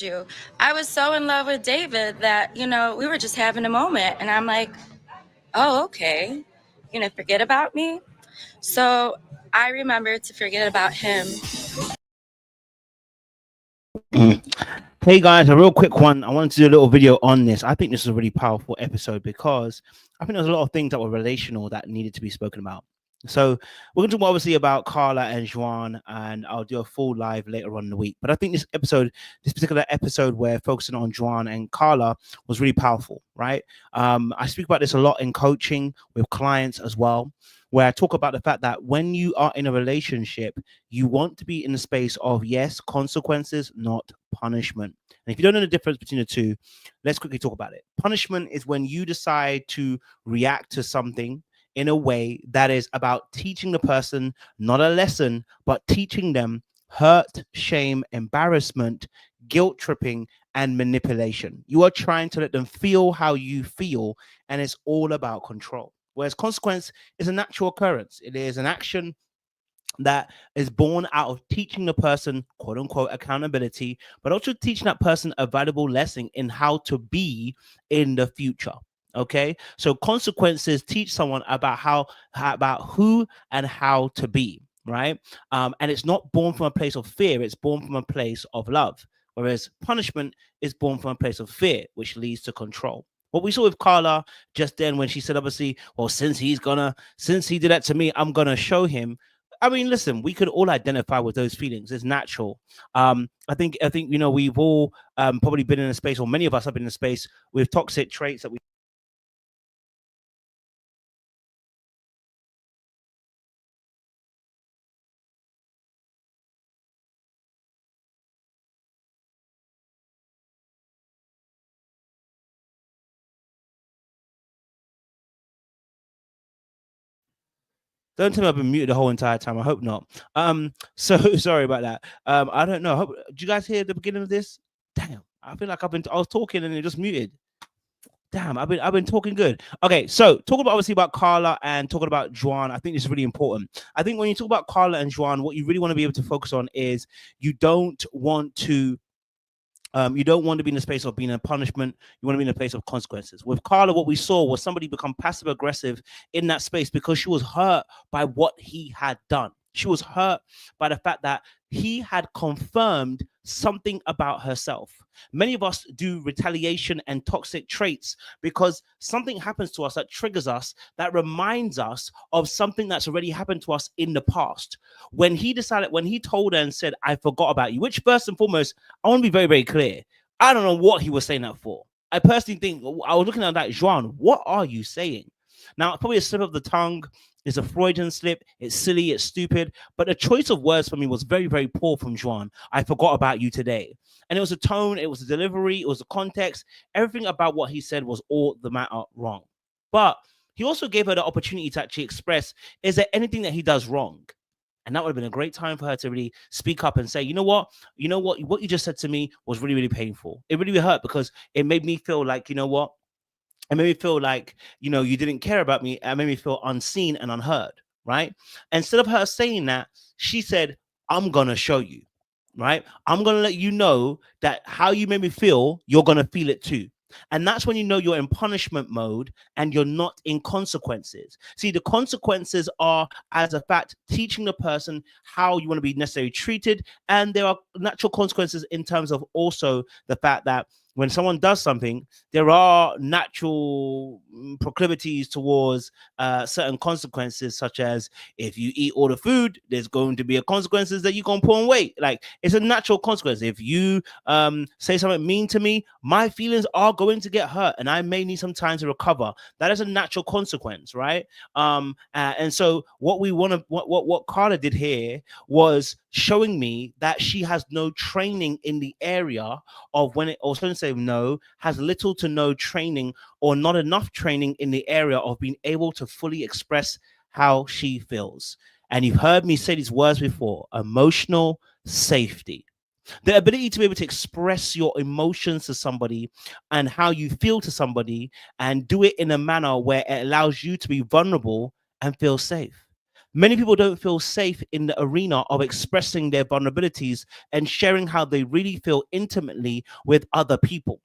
you. I was so in love with David that, we were just having a moment. And I'm like, oh, okay. Forget about me. So I remember to forget about him. Hey guys, a real quick one. I wanted to do a little video on this. I think this is a really powerful episode because I think there's a lot of things that were relational that needed to be spoken about. So we're going to talk obviously about Carla and Juan, and I'll do a full live later on in the week. But I think this particular episode, where focusing on Juan and Carla, was really powerful, right? I speak about this a lot in coaching with clients as well, where I talk about the fact that when you are in a relationship, you want to be in the space of, yes, consequences, not punishment. And if you don't know the difference between the two, let's quickly talk about it. Punishment is when you decide to react to something in a way that is about teaching the person not a lesson, but teaching them hurt, shame, embarrassment, guilt tripping, and manipulation. You are trying to let them feel how you feel, and it's all about control. Whereas consequence is a natural occurrence. It is an action that is born out of teaching the person, quote unquote, accountability, but also teaching that person a valuable lesson in how to be in the future. Okay, so consequences teach someone about about who and how to be, right? And it's not born from a place of fear, it's born from a place of love. Whereas punishment is born from a place of fear, which leads to control. What we saw with Carla just then, when she said, obviously, well, since he did that to me, I'm gonna show him. I mean, listen, we could all identify with those feelings. It's natural. I think we've all probably been in a space, or many of us have been in a space with toxic traits that we. Don't tell me I've been muted the whole entire time. I hope not. So sorry about that. I don't know. Did you guys hear the beginning of this? Damn, I feel like I was talking and it just muted. Damn, I've been talking good. Okay, so talking about obviously about Carla and talking about Juan, I think this is really important. I think when you talk about Carla and Juan, what you really want to be able to focus on is you don't want to you don't want to be in a space of being a punishment. You want to be in a place of consequences. With Carla, what we saw was somebody become passive aggressive in that space because she was hurt by what he had done. She was hurt by the fact that he had confirmed something about herself. Many of us do retaliation and toxic traits because something happens to us that triggers us, that reminds us of something that's already happened to us in the past. When he told her and said, I forgot about you, which first and foremost, I want to be very, very clear. I don't know what he was saying that for. I personally think, I was looking at that, Juan, what are you saying? Now, probably a slip of the tongue. It's a Freudian slip. It's silly. It's stupid. But the choice of words for me was very, very poor from Juan. I forgot about you today. And it was a tone. It was a delivery. It was a context. Everything about what he said was all the matter wrong. But he also gave her the opportunity to actually express, is there anything that he does wrong? And that would have been a great time for her to really speak up and say, what you just said to me was really, really painful. It really hurt because it made me feel like, it made me feel like, you didn't care about me. It made me feel unseen and unheard, right? Instead of her saying that, she said, I'm going to show you, right? I'm going to let you know that how you made me feel, you're going to feel it too. And that's when you know you're in punishment mode and you're not in consequences. See, the consequences are, as a fact, teaching the person how you want to be necessarily treated. And there are natural consequences in terms of also the fact that when someone does something, there are natural proclivities towards certain consequences, such as if you eat all the food, there's going to be a consequences that you're going to put on weight. Like, it's a natural consequence. If you say something mean to me, my feelings are going to get hurt and I may need some time to recover. That is a natural consequence, right? And so what Carla did here was showing me that she has no training in the area of when it, or shouldn't say no, has little to no training or not enough training in the area of being able to fully express how she feels. And you've heard me say these words before: emotional safety. The ability to be able to express your emotions to somebody and how you feel to somebody and do it in a manner where it allows you to be vulnerable and feel safe. Many people don't feel safe in the arena of expressing their vulnerabilities and sharing how they really feel intimately with other people,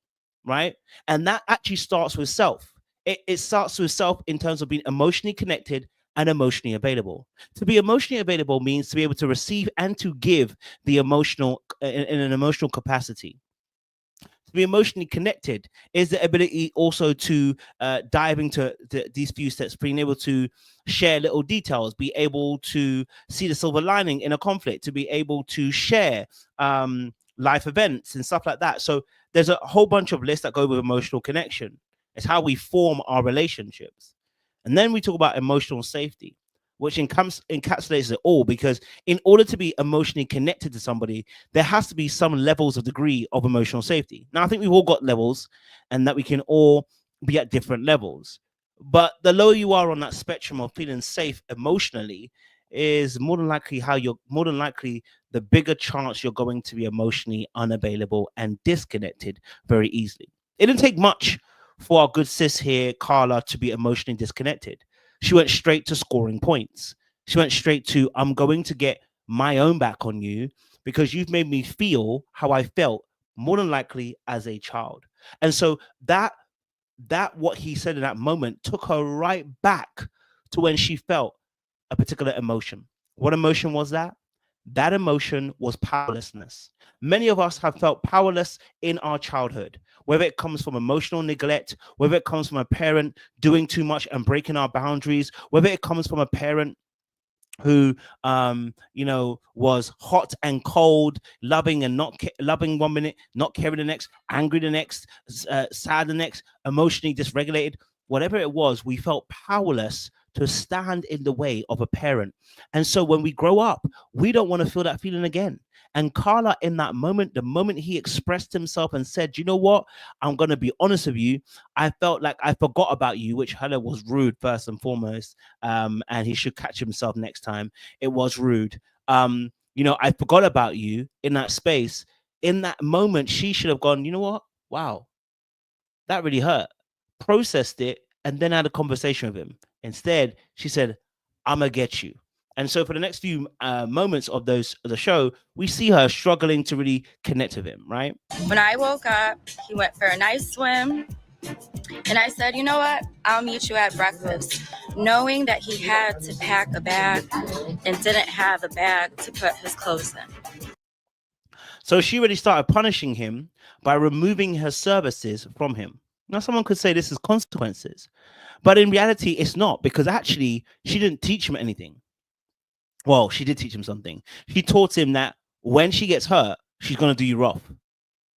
right? And that actually starts with self. It starts with self in terms of being emotionally connected and emotionally available. To be emotionally available means to be able to receive and to give the emotional in an emotional capacity. To be emotionally connected is the ability also to dive into these few steps, being able to share little details, be able to see the silver lining in a conflict, to be able to share life events and stuff like that. So there's a whole bunch of lists that go with emotional connection. It's how we form our relationships. And then we talk about emotional safety, which encapsulates it all, because in order to be emotionally connected to somebody, there has to be some levels of degree of emotional safety. Now, I think we've all got levels and that we can all be at different levels. But the lower you are on that spectrum of feeling safe emotionally is more than likely the bigger chance you're going to be emotionally unavailable and disconnected very easily. It didn't take much for our good sis here, Carla, to be emotionally disconnected. She went straight to scoring points. She went straight to, I'm going to get my own back on you because you've made me feel how I felt more than likely as a child. And so that what he said in that moment took her right back to when she felt a particular emotion. What emotion was that? That emotion was powerlessness. Many of us have felt powerless in our childhood, whether it comes from emotional neglect, whether it comes from a parent doing too much and breaking our boundaries, whether it comes from a parent who was hot and cold, loving and not loving one minute, not caring the next, angry the next, sad the next, emotionally dysregulated. Whatever it was, we felt powerless to stand in the way of a parent. And so when we grow up, we don't want to feel that feeling again. And Karla, in that moment, the moment he expressed himself and said, you know what, I'm going to be honest with you, I felt like I forgot about you, which hello was rude first and foremost. And he should catch himself next time. It was rude. I forgot about you in that space. In that moment, she should have gone, you know what? Wow, that really hurt. Processed it and then had a conversation with him. Instead, she said, I'm going to get you. And so for the next few moments of the show, we see her struggling to really connect with him, right? When I woke up, he went for a nice swim. And I said, you know what? I'll meet you at breakfast, knowing that he had to pack a bag and didn't have a bag to put his clothes in. So she really started punishing him by removing her services from him. Now, someone could say this is consequences, but in reality, it's not, because actually she didn't teach him anything. Well, she did teach him something. She taught him that when she gets hurt, she's going to do you rough.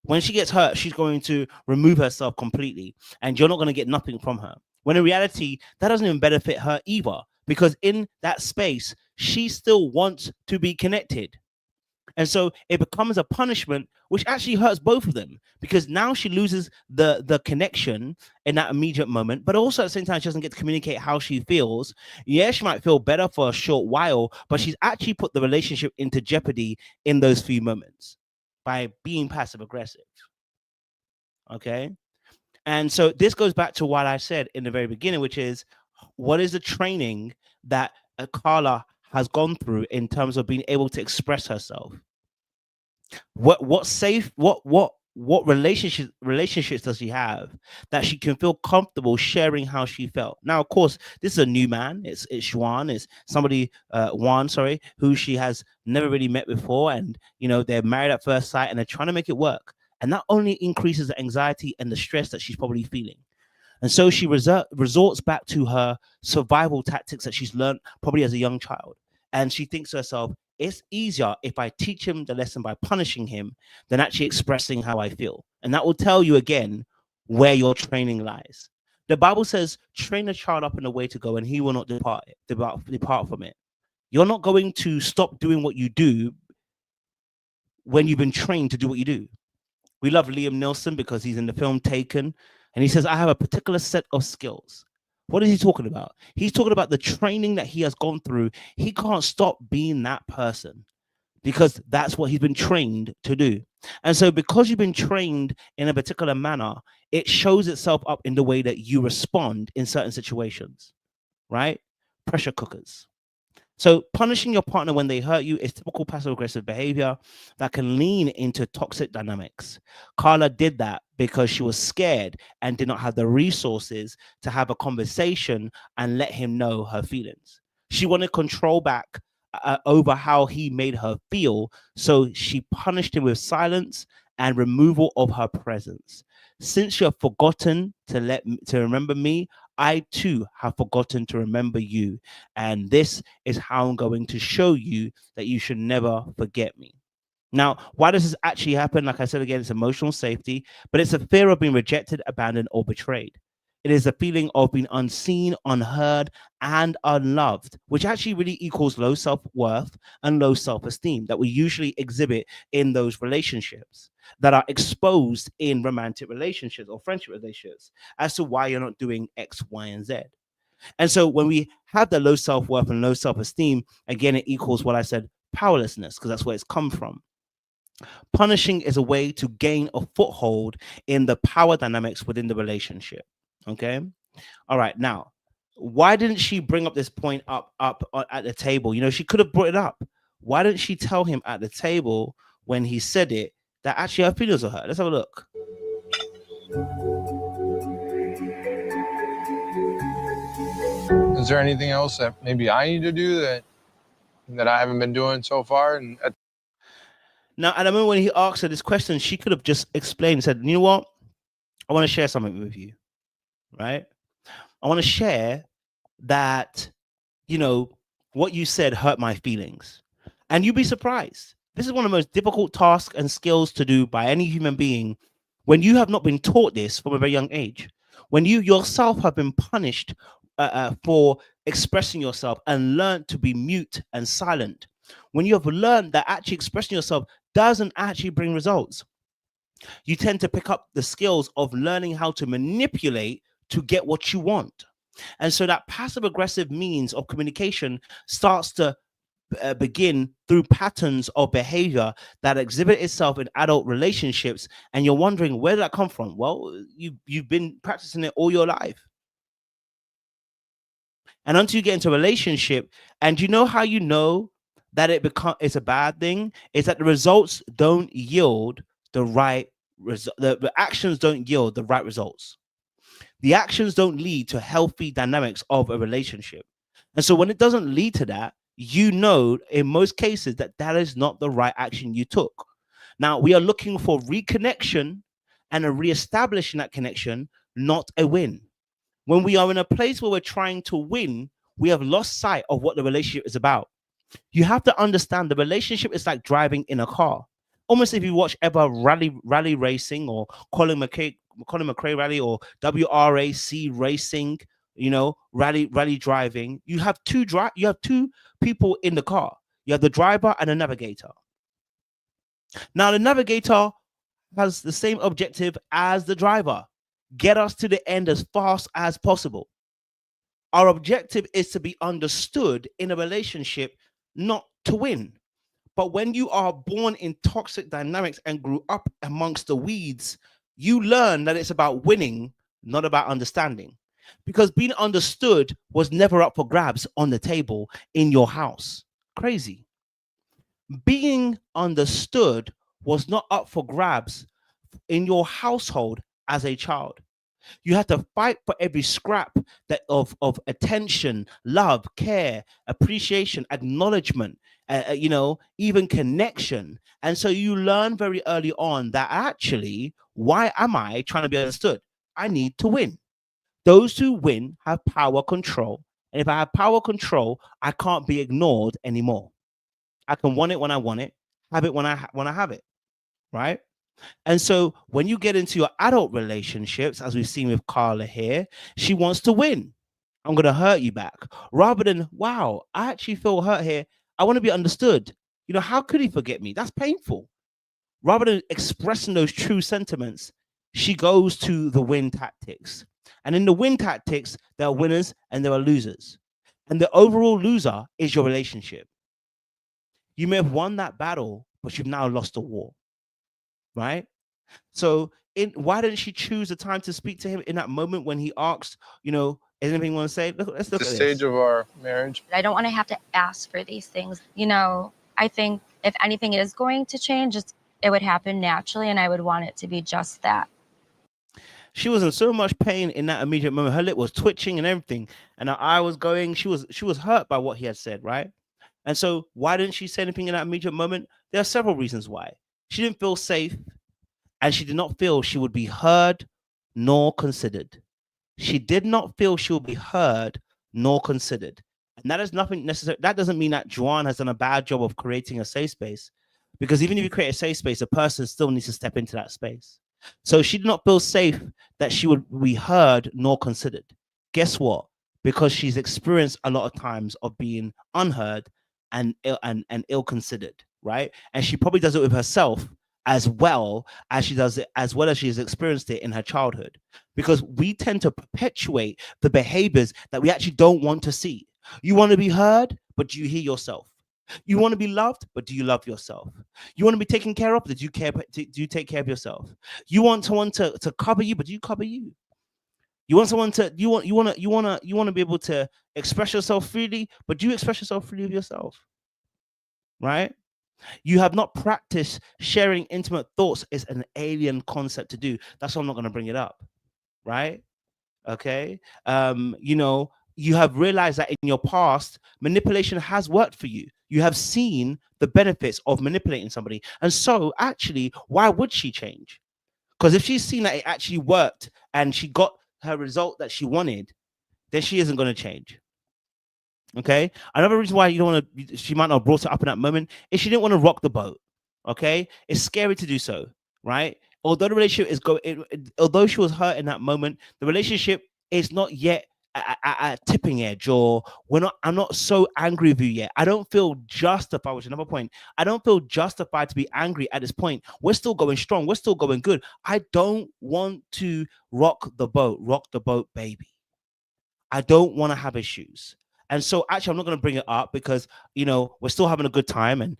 When she gets hurt, she's going to remove herself completely, and you're not going to get nothing from her. When in reality, that doesn't even benefit her either, because in that space, she still wants to be connected. And so it becomes a punishment, which actually hurts both of them, because now she loses the connection in that immediate moment, but also at the same time, she doesn't get to communicate how she feels. Yeah, she might feel better for a short while, but she's actually put the relationship into jeopardy in those few moments by being passive aggressive. Okay. And so this goes back to what I said in the very beginning, which is, what is the training that Karla has gone through in terms of being able to express herself? What relationships does she have that she can feel comfortable sharing how she felt? Now, of course, this is a new man. It's Juan. It's somebody, Juan, sorry, who she has never really met before, and they're married at first sight, and they're trying to make it work. And that only increases the anxiety and the stress that she's probably feeling. And so she resorts back to her survival tactics that she's learned probably as a young child. And she thinks to herself, it's easier if I teach him the lesson by punishing him than actually expressing how I feel. And that will tell you again where your training lies. The Bible says, train a child up in the way to go, and he will not depart from it. You're not going to stop doing what you do when you've been trained to do what you do. We love Liam Neeson because he's in the film Taken, and he says, I have a particular set of skills. What is he talking about? He's talking about the training that he has gone through. He can't stop being that person because that's what he's been trained to do. And so because you've been trained in a particular manner, it shows itself up in the way that you respond in certain situations, right? Pressure cookers. So punishing your partner when they hurt you is typical passive aggressive behavior that can lean into toxic dynamics. Carla did that because she was scared and did not have the resources to have a conversation and let him know her feelings. She wanted control back over how he made her feel, so she punished him with silence and removal of her presence. Since you have forgotten to remember me, I too have forgotten to remember you, and this is how I'm going to show you that you should never forget me. Now, why does this actually happen? Like I said again, it's emotional safety, but it's a fear of being rejected, abandoned, or betrayed. It is a feeling of being unseen, unheard, and unloved, which actually really equals low self worth and low self esteem that we usually exhibit in those relationships that are exposed in romantic relationships or friendship relationships as to why you're not doing X, Y, and Z. And so when we have the low self worth and low self esteem, again, it equals what I said powerlessness, because that's where it's come from. Punishing is a way to gain a foothold in the power dynamics within the relationship. Okay. All right. Now, why didn't she bring up this point up at the table? You know, she could have brought it up. Why didn't she tell him at the table when he said it that actually her feelings are hurt? Let's have a look. Is there anything else that maybe I need to do that I haven't been doing so far? And Now, at the moment when he asked her this question, she could have just explained and said, you know what? I want to share something with you, right? I want to share that, you know, what you said hurt my feelings. And you'd be surprised. This is one of the most difficult tasks and skills to do by any human being when you have not been taught this from a very young age. When you yourself have been punished for expressing yourself and learned to be mute and silent. When you have learned that actually expressing yourself doesn't actually bring results, you tend to pick up the skills of learning how to manipulate to get what you want. And so that passive aggressive means of communication starts to begin through patterns of behavior that exhibit itself in adult relationships. And you're wondering, where did that come from? Well, you've been practicing it all your life. And until you get into a relationship, and you know how you know that it's a bad thing, is that the results don't yield the right the actions don't yield the right results. The actions don't lead to healthy dynamics of a relationship. And so when it doesn't lead to that, you know, in most cases, that that is not the right action you took. Now, we are looking for reconnection and a reestablishing that connection, not a win. When we are in a place where we're trying to win, we have lost sight of what the relationship is about. You have to understand the relationship is like driving in a car. Almost if you watch ever rally racing or Colin McRae rally or WRAC racing, you know, rally driving, you have two people in the car. You have the driver and the navigator. Now the navigator has the same objective as the driver. Get us to the end as fast as possible. Our objective is to be understood in a relationship, not to win. But when you are born in toxic dynamics and grew up amongst the weeds, you learn that it's about winning, not about understanding. Because being understood was never up for grabs on the table in your house. Crazy. Being understood was not up for grabs in your household as a child. You have to fight for every scrap of attention, love, care, appreciation, acknowledgement, you know, even connection. And so you learn very early on that actually, why am I trying to be understood? I need to win. Those who win have power control. And if I have power control, I can't be ignored anymore. I can want it when I want it, have it when I have it, right? And so when you get into your adult relationships, as we've seen with Carla here, she wants to win. I'm going to hurt you back. Rather than, wow, I actually feel hurt here. I want to be understood. You know, how could he forget me? That's painful. Rather than expressing those true sentiments, she goes to the win tactics. And in the win tactics, there are winners and there are losers. And the overall loser is your relationship. You may have won that battle, but you've now lost the war, right? So why didn't she choose the time to speak to him in that moment when he asked, is there anything you want to say? Let's look The at stage this. of our marriage. I don't want to have to ask for these things. I think if anything is going to change, it would happen naturally, and I would want it to be just that. She was in so much pain in that immediate moment. Her lip was twitching and everything, and her eye was going. She was hurt by what he had said, right? And so why didn't she say anything in that immediate moment? There are several reasons why. She didn't feel safe, and she did not feel she would be heard nor considered. She did not feel she would be heard nor considered. And that is nothing necessary. That doesn't mean that Juan has done a bad job of creating a safe space, because even if you create a safe space, a person still needs to step into that space. So she did not feel safe that she would be heard nor considered. Guess what? Because she's experienced a lot of times of being unheard and ill considered, right? And she probably does it with herself as well as she does it, as well as she's experienced it in her childhood, because we tend to perpetuate the behaviors that we actually don't want to see. You want to be heard, but do you hear yourself? You want to be loved, but do you love yourself? You want to be taken care of, but do you take care of yourself? You want someone to cover you, but do you cover you? You want someone to you want to be able to express yourself freely, but do you express yourself freely of yourself? Right? You have not practiced sharing intimate thoughts. Is an alien concept to do. That's why I'm not going to bring it up. Right? Okay. You have realized that in your past, manipulation has worked for you. You have seen the benefits of manipulating somebody. And so actually, why would she change? Because if she's seen that it actually worked and she got her result that she wanted, then she isn't going to change. Okay. Another reason why you don't want to, she might not have brought it up in that moment, is she didn't want to rock the boat. Okay. It's scary to do so, right? Although the relationship is although she was hurt in that moment, the relationship is not yet at a tipping edge, or I'm not so angry with you yet. I don't feel justified, which is another point. I don't feel justified to be angry at this point. We're still going strong. We're still going good. I don't want to rock the boat, baby. I don't want to have issues. And so actually, I'm not going to bring it up because, we're still having a good time. And,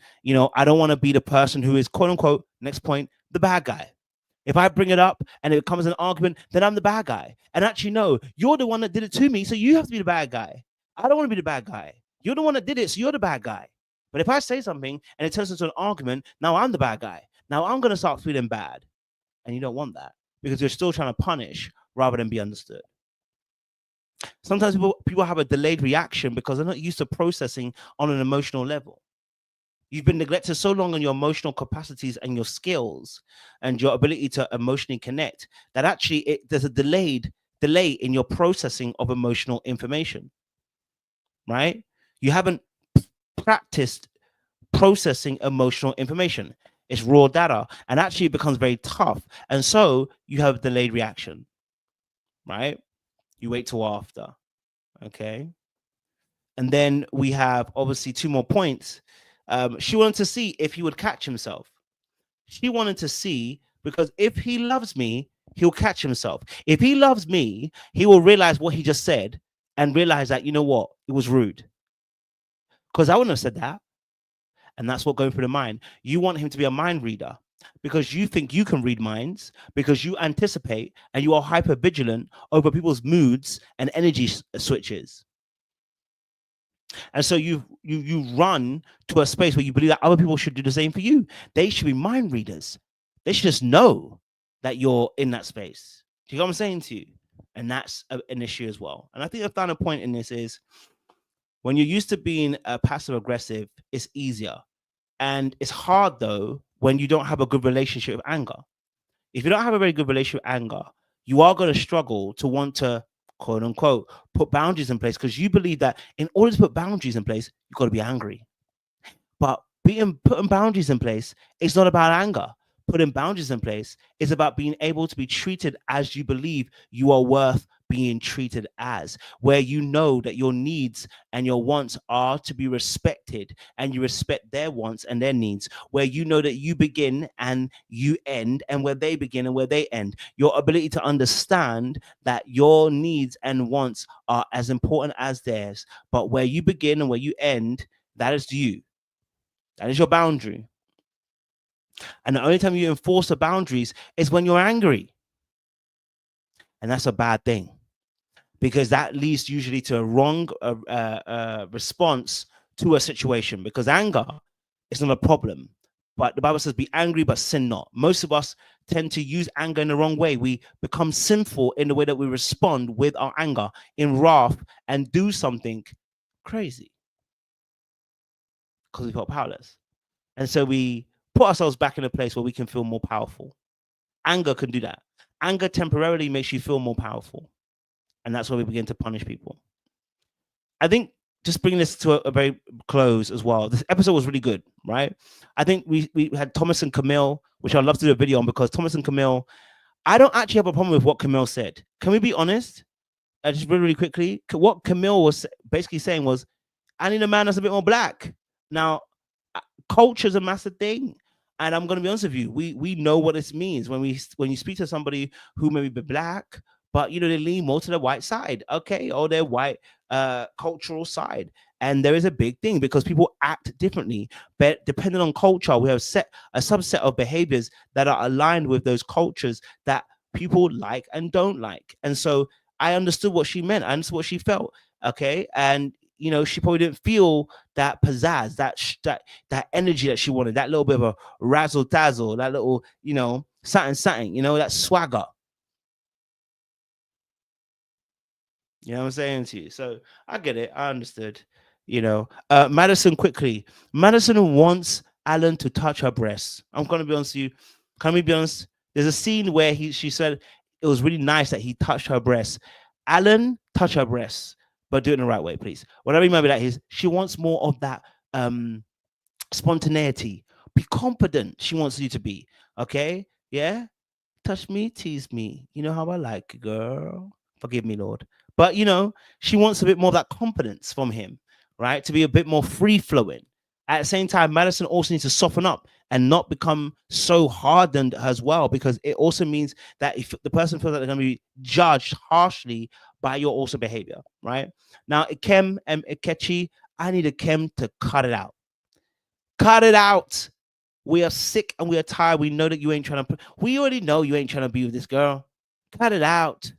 I don't want to be the person who is, quote unquote, next point, the bad guy. If I bring it up and it becomes an argument, then I'm the bad guy. And actually, no, you're the one that did it to me. So you have to be the bad guy. I don't want to be the bad guy. You're the one that did it. So you're the bad guy. But if I say something and it turns into an argument, now I'm the bad guy. Now I'm going to start feeling bad. And you don't want that, because you're still trying to punish rather than be understood. Sometimes people have a delayed reaction because they're not used to processing on an emotional level. You've been neglected so long on your emotional capacities and your skills and your ability to emotionally connect that actually there's a delay in your processing of emotional information, right? You haven't practiced processing emotional information. It's raw data, and actually it becomes very tough. And so you have delayed reaction, right? You wait till after. Okay. And then we have obviously two more points. She wanted to see if he would catch himself. She wanted to see, because if he loves me, he'll catch himself. If he loves me, he will realize what he just said and realize that, you know what, it was rude. Because I wouldn't have said that. And that's what going through the mind. You want him to be a mind reader because you think you can read minds, because you anticipate and you are hyper vigilant over people's moods and energy switches. And so you run to a space where you believe that other people should do the same for you. They should be mind readers. They should just know that you're in that space. Do you know what I'm saying to you? And that's an issue as well. And I think the final point in this is, when you're used to being passive aggressive, it's easier. And it's hard, though, when you don't have a good relationship with anger. If you don't have a very good relationship with anger, you are going to struggle to want to, quote unquote, put boundaries in place, because you believe that in order to put boundaries in place, you've got to be angry. But putting boundaries in place, it's not about anger. Putting boundaries in place is about being able to be treated as you believe you are worth being treated as, where you know that your needs and your wants are to be respected and you respect their wants and their needs, where you know that you begin and you end, and where they begin and where they end. Your ability to understand that your needs and wants are as important as theirs, but where you begin and where you end, that is you. That is your boundary. And the only time you enforce the boundaries is when you're angry. And that's a bad thing, because that leads usually to a wrong response to a situation, because anger is not a problem. But the Bible says, be angry, but sin not. Most of us tend to use anger in the wrong way. We become sinful in the way that we respond with our anger in wrath and do something crazy because we felt powerless. And so we put ourselves back in a place where we can feel more powerful. Anger can do that. Anger temporarily makes you feel more powerful. And that's why we begin to punish people. I think, just bringing this to a very close as well, this episode was really good, right? I think we had Thomas and Camille, which I'd love to do a video on, because Thomas and Camille, I don't actually have a problem with what Camille said. Can we be honest? Just really, really quickly, what Camille was basically saying was, I need a man that's a bit more black. Now, culture is a massive thing. And I'm going to be honest with you, we know what this means when you speak to somebody who may be black, but they lean more to the white side, okay, or their white cultural side. And there is a big thing, because people act differently, but depending on culture, we have a subset of behaviors that are aligned with those cultures that people like and don't like. And so I understood what she meant. I understood what she felt, okay, and she probably didn't feel that pizzazz, that energy that she wanted, that little bit of a razzle dazzle, that little something, that swagger. You know what I'm saying to you? So I get it. I understood. Madison, quickly. Madison wants Alan to touch her breasts. I'm gonna be honest with you. Can we be honest? There's a scene where she said it was really nice that he touched her breasts. Alan, touch her breasts, but do it in the right way, please. What I remember that is, she wants more of that spontaneity. Be confident. She wants you to be. Okay? Yeah? Touch me, tease me. You know how I like it, girl. Forgive me, Lord. But she wants a bit more of that confidence from him, right? To be a bit more free-flowing. At the same time, Madison also needs to soften up and not become so hardened as well, because it also means that if the person feels that they're going to be judged harshly by your also behavior, right? Now, Ikem and Ikechi, I need Ikem to cut it out. Cut it out. We are sick and we are tired. We know that you ain't trying to. We already know you ain't trying to be with this girl. Cut it out.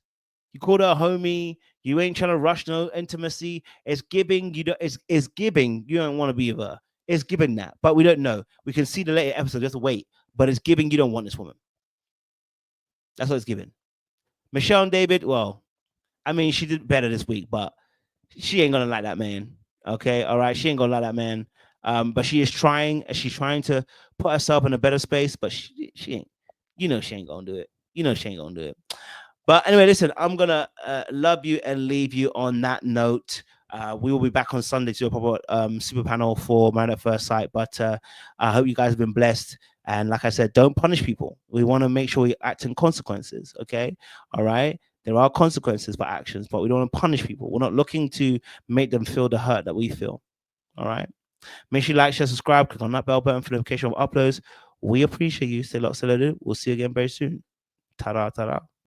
You called her a homie. You ain't trying to rush no intimacy. It's giving. It's giving. You don't want to be with her. It's giving that, but we don't know. We can see the later episode. Just wait. But it's giving. You don't want this woman. That's what it's giving. Michelle and David. Well, I mean, she did better this week, but she ain't gonna like that man. Okay, all right. She ain't gonna like that man. But she is trying. She's trying to put herself in a better space. But she ain't. She ain't gonna do it. She ain't gonna do it. But anyway, listen, I'm going to love you and leave you on that note. We will be back on Sunday to do a proper super panel for Man at First Sight. But I hope you guys have been blessed. And like I said, don't punish people. We want to make sure we act in consequences. Okay. All right. There are consequences for actions, but we don't want to punish people. We're not looking to make them feel the hurt that we feel. All right. Make sure you like, share, subscribe, click on that bell button for notification of uploads. We appreciate you. Stay locked, stay loaded. We'll see you again very soon. Ta-da, ta-da.